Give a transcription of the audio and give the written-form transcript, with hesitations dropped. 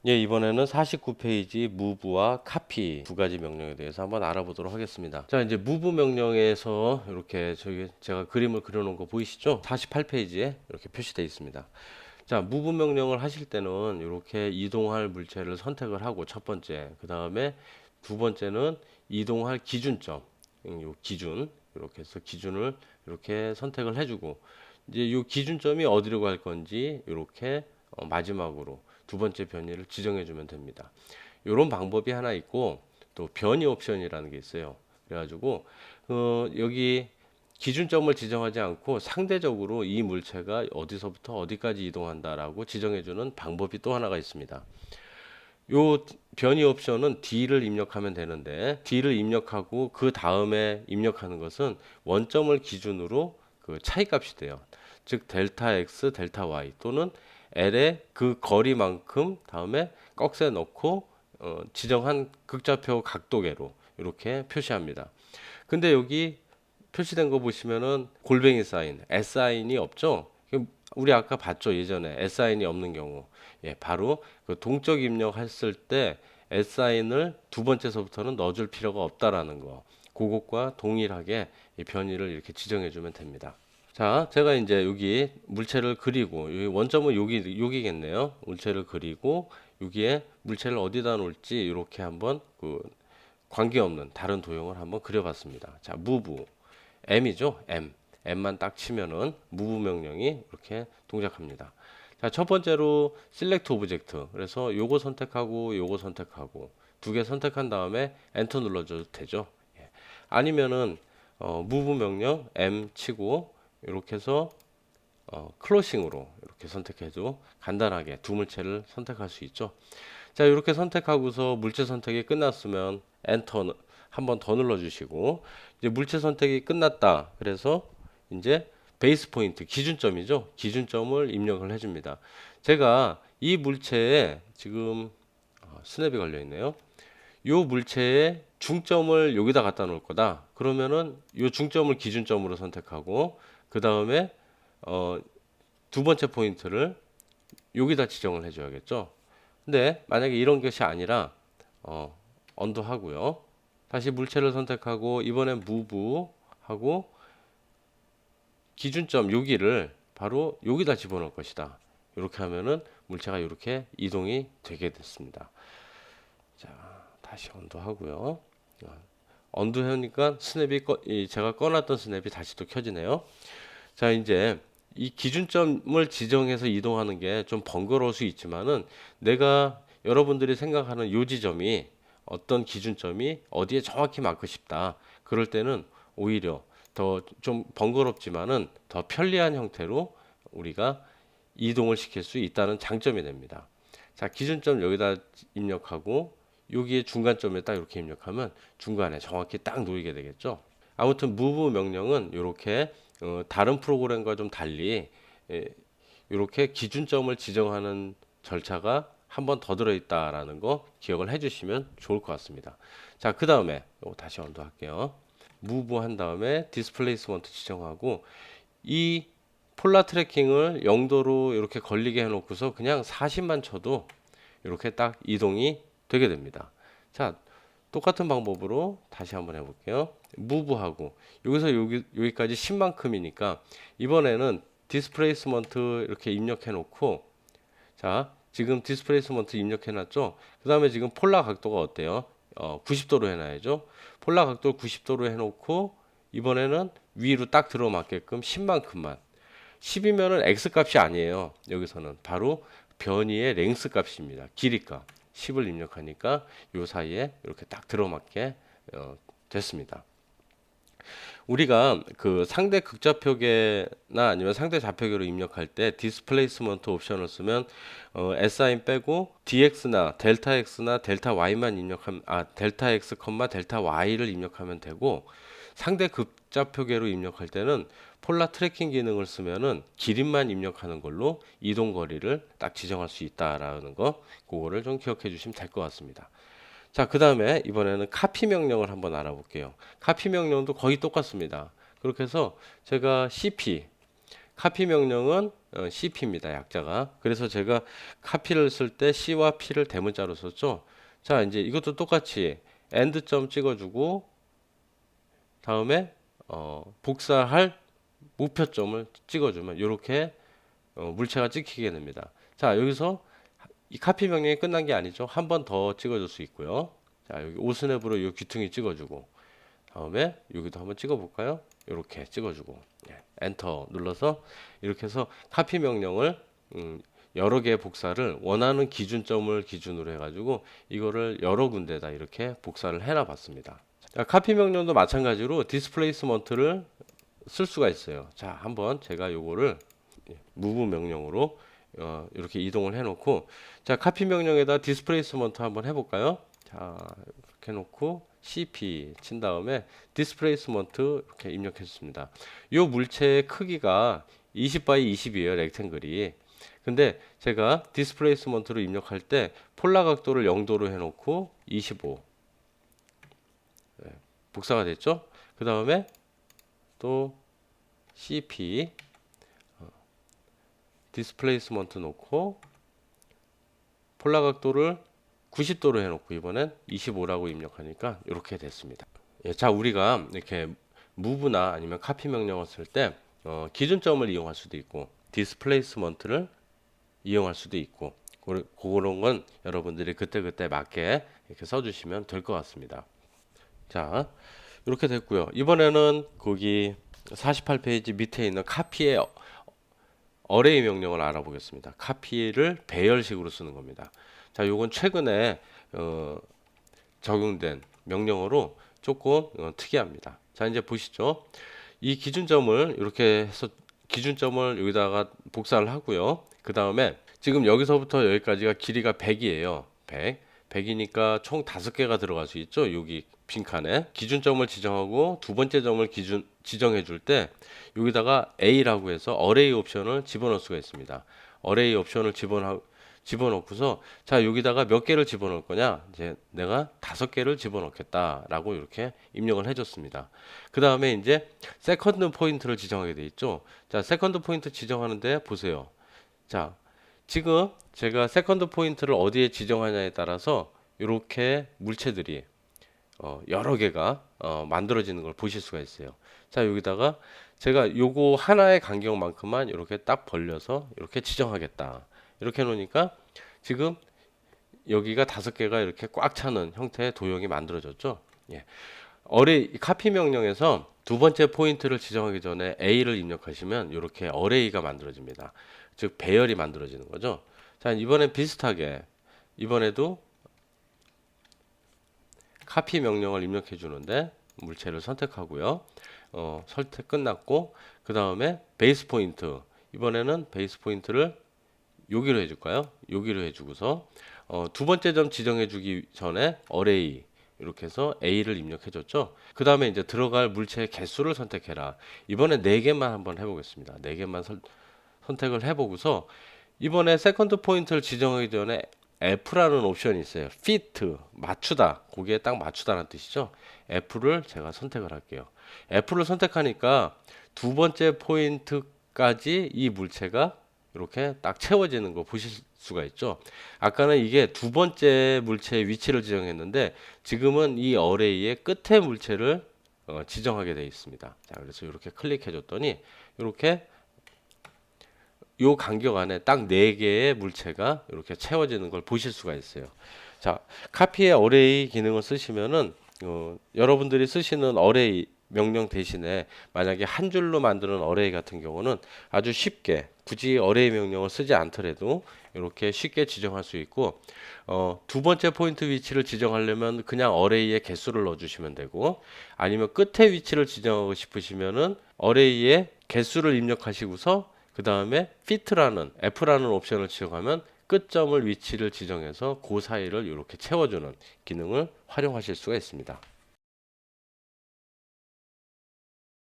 예, 이번에는 49페이지 무브와 카피 두 가지 명령에 대해서 한번 알아보도록 하겠습니다. 자, 이제 무브 명령에서 이렇게 제가 그림을 그려놓은 거 보이시죠? 48페이지에 이렇게 표시되어 있습니다. 자, 무브 명령을 하실 때는 이렇게 이동할 물체를 선택을 하고 첫 번째, 그 다음에 두 번째는 이동할 기준점, 요 기준 이렇게 해서 기준을 이렇게 선택을 해주고 이제 이 기준점이 어디로 갈 건지 이렇게 마지막으로 두 번째 변이를 지정해 주면 됩니다. 이런 방법이 하나 있고 또 변이 옵션이라는 게 있어요. 그래가지고 여기 기준점을 지정하지 않고 상대적으로 이 물체가 어디서부터 어디까지 이동한다라고 지정해주는 방법이 또 하나가 있습니다. 요 변이 옵션은 D를 입력하면 되는데 D를 입력하고 그 다음에 입력하는 것은 원점을 기준으로 그 차이값이 돼요. 즉 델타 X, 델타 Y 또는 L의 그 거리만큼 다음에 꺽쇠 넣고 지정한 극좌표 각도계로 이렇게 표시합니다. 근데 여기 표시된 거 보시면은 골뱅이 사인, S사인이 없죠? 우리 아까 봤죠, 예전에 S사인이 없는 경우. 예, 바로 그 동적 입력했을 때 S사인을 두 번째서부터는 넣어줄 필요가 없다라는 거. 그것과 동일하게 이 변이를 이렇게 지정해 주면 됩니다. 자, 제가 이제 여기 물체를 그리고 여기 원점은 여기겠네요. 물체를 그리고 여기에 물체를 어디다 놓을지 이렇게 한번 그 관계없는 다른 도형을 한번 그려봤습니다. 자, move M이죠. M만 딱 치면은 move 명령이 이렇게 동작합니다. 자, 첫 번째로 select object. 그래서 요거 선택하고 요거 선택하고 두 개 선택한 다음에 엔터 눌러줘도 되죠. 예. 아니면은 move 명령 M 치고 이렇게 해서 클로싱으로 이렇게 선택해도 간단하게 두 물체를 선택할 수 있죠. 자, 이렇게 선택하고서 물체 선택이 끝났으면 엔터 한 번 더 눌러주시고 이제 물체 선택이 끝났다. 그래서 이제 베이스 포인트 기준점이죠. 기준점을 입력을 해줍니다. 제가 이 물체에 지금 스냅이 걸려 있네요. 이 물체의 중점을 여기다 갖다 놓을 거다. 그러면은 이 중점을 기준점으로 선택하고 그 다음에 두 번째 포인트를 여기다 지정을 해줘야겠죠. 근데 만약에 이런 것이 아니라 언더 하고요. 다시 물체를 선택하고 이번엔 move 하고 기준점 여기를 바로 여기다 집어넣을 것이다. 이렇게 하면은 물체가 이렇게 이동이 되게 됐습니다. 자, 다시 언더 하고요. 언더 하니까 제가 꺼놨던 스냅이 다시 또 켜지네요. 자, 이제 이 기준점을 지정해서 이동하는 게 좀 번거로울 수 있지만은 내가 여러분들이 생각하는 요 지점이 어떤 기준점이 어디에 정확히 맞고 싶다. 그럴 때는 오히려 더 좀 번거롭지만은 더 편리한 형태로 우리가 이동을 시킬 수 있다는 장점이 됩니다. 자, 기준점 여기다 입력하고 여기에 중간점에 딱 이렇게 입력하면 중간에 정확히 딱 놓이게 되겠죠. 아무튼 move 명령은 이렇게 다른 프로그램과 좀 달리 이렇게 기준점을 지정하는 절차가 한 번 더 들어있다라는 거 기억을 해주시면 좋을 것 같습니다. 자, 그 다음에 다시 언더 할게요. move 한 다음에 displacement 지정하고 이 폴라 트래킹을 0도로 이렇게 걸리게 해놓고서 그냥 40만 쳐도 이렇게 딱 이동이 되게 됩니다. 자, 똑같은 방법으로 다시 한번 해볼게요. 무브하고 여기서 여기까지 10만큼이니까 이번에는 디스플레이스먼트 이렇게 입력해 놓고 자, 지금 디스플레이스먼트 입력해 놨죠. 그 다음에 지금 폴라 각도가 어때요? 90도로 해놔야죠. 폴라 각도를 90도로 해놓고 이번에는 위로 딱 들어맞게끔 10만큼만 10이면은 x 값이 아니에요. 여기서는 바로 변이의 랭스 값입니다. 길이값 10을 입력하니까 요 사이에 이렇게 딱 들어맞게 됐습니다. 우리가 그 상대 극좌표계나 아니면 상대 좌표계로 입력할 때 디스플레이스먼트 옵션을 쓰면 sin 빼고 dx나 델타 x나 델타 y만 입력하면 델타 x, 델타 y를 입력하면 되고 상대 극좌표계로 입력할 때는 폴라 트래킹 기능을 쓰면은 기린만 입력하는 걸로 이동 거리를 딱 지정할 수 있다라는 거 그거를 좀 기억해 주시면 될 것 같습니다. 자, 그 다음에 이번에는 카피 명령을 한번 알아볼게요. 카피 명령도 거의 똑같습니다. 그렇게 해서 제가 cp 카피 명령은 CP입니다. 약자가. 그래서 제가 카피를 쓸 때 C와 P를 대문자로 썼죠. 자, 이제 이것도 똑같이 엔드점 찍어주고 다음에 복사할 목표점을 찍어주면 이렇게 물체가 찍히게 됩니다. 자, 여기서 이 카피 명령이 끝난 게 아니죠. 한 번 더 찍어줄 수 있고요. 자, 여기 오스냅으로 이 귀퉁이 찍어주고 다음에 여기도 한번 찍어볼까요? 이렇게 찍어주고 엔터 눌러서 이렇게 해서 카피 명령을 여러 개의 복사를 원하는 기준점을 기준으로 해가지고 이거를 여러 군데다 이렇게 복사를 해놔 봤습니다. 자, 카피 명령도 마찬가지로 디스플레이스먼트를 쓸 수가 있어요. 자, 한번 제가 요거를 무브 명령으로 이렇게 이동을 해놓고 자, 카피 명령에다 디스플레이스먼트 한번 해볼까요? 자, 이렇게 해놓고 CP 친 다음에 디스플레이스먼트 이렇게 입력했습니다. 이 물체의 크기가 20 by 20이에요. 렉탱글이. 근데 제가 디스플레이스먼트로 입력할 때 폴라 각도를 0도로 해놓고 25 복사가 됐죠. 그 다음에 또 CP 디스플레이스먼트 놓고 폴라 각도를 90도로 해놓고 이번엔 25라고 입력하니까 이렇게 됐습니다. 자, 우리가 이렇게 무브나 아니면 카피 명령을 쓸 때 기준점을 이용할 수도 있고 디스플레이스먼트를 이용할 수도 있고 그런 건 여러분들이 그때그때 맞게 이렇게 써주시면 될 것 같습니다. 자, 이렇게 됐고요. 이번에는 거기 48페이지 밑에 있는 카피의 어레이 명령을 알아보겠습니다. 카피를 배열식으로 쓰는 겁니다. 자, 요건 최근에 적용된 명령어로 조금 특이합니다. 자, 이제 보시죠. 이 기준점을 이렇게 해서 기준점을 여기다가 복사를 하고요. 그 다음에 지금 여기서부터 여기까지가 길이가 100이에요. 100이니까 총 5개가 들어갈 수 있죠. 여기 빈칸에 기준점을 지정하고 두 번째 점을 지정해 줄 때 여기다가 A라고 해서 어레이 옵션을 집어넣을 수가 있습니다. 어레이 옵션을 집어넣고서 자, 여기다가 몇 개를 집어넣을 거냐? 이제 내가 5개를 집어넣겠다라고 이렇게 입력을 해줬습니다. 그 다음에 이제 세컨드 포인트를 지정하게 돼 있죠. 자, 세컨드 포인트 지정하는데 보세요. 자, 지금 제가 세컨드 포인트를 어디에 지정하냐에 따라서 이렇게 물체들이 여러 개가 만들어지는 걸 보실 수가 있어요. 자, 여기다가 제가 요거 하나의 간격만큼만 이렇게 딱 벌려서 이렇게 지정하겠다. 이렇게 해놓으니까 지금 여기가 5개가 이렇게 꽉 차는 형태의 도형이 만들어졌죠. 예. 어레이 카피 명령에서 두 번째 포인트를 지정하기 전에 A를 입력하시면 이렇게 어레이가 만들어집니다. 즉 배열이 만들어지는 거죠. 자, 이번엔 비슷하게 이번에도 카피 명령을 입력해 주는데 물체를 선택하고요. 선택 끝났고 그 다음에 베이스 포인트 이번에는 베이스 포인트를 여기로 해줄까요? 여기로 해주고서 두 번째 점 지정해 주기 전에 어레이 이렇게 해서 A를 입력해 줬죠. 그 다음에 이제 들어갈 물체의 개수를 선택해라. 이번에 4개만 한번 해보겠습니다. 4개만 선택을 해보고서 이번에 세컨드 포인트를 지정하기 전에 F라는 옵션이 있어요. fit 맞추다. 거기에 딱 맞추다라는 뜻이죠. F를 제가 선택을 할게요. F를 선택하니까 두 번째 포인트까지 이 물체가 이렇게 딱 채워지는 거 보실 수가 있죠. 아까는 이게 두 번째 물체의 위치를 지정했는데 지금은 이 어레이의 끝에 물체를 지정하게 되어 있습니다. 자, 그래서 이렇게 클릭해 줬더니 이렇게 요 간격 안에 딱 4개의 물체가 이렇게 채워지는 걸 보실 수가 있어요. 자, 카피의 어레이 기능을 쓰시면은 여러분들이 쓰시는 어레이 명령 대신에 만약에 한 줄로 만드는 어레이 같은 경우는 아주 쉽게 굳이 어레이 명령을 쓰지 않더라도 이렇게 쉽게 지정할 수 있고 두 번째 포인트 위치를 지정하려면 그냥 어레이의 개수를 넣어주시면 되고 아니면 끝에 위치를 지정하고 싶으시면은 어레이의 개수를 입력하시고서 그 다음에 fit라는 F라는 옵션을 지정하면 끝점을 위치를 지정해서 그 사이를 이렇게 채워주는 기능을 활용하실 수가 있습니다.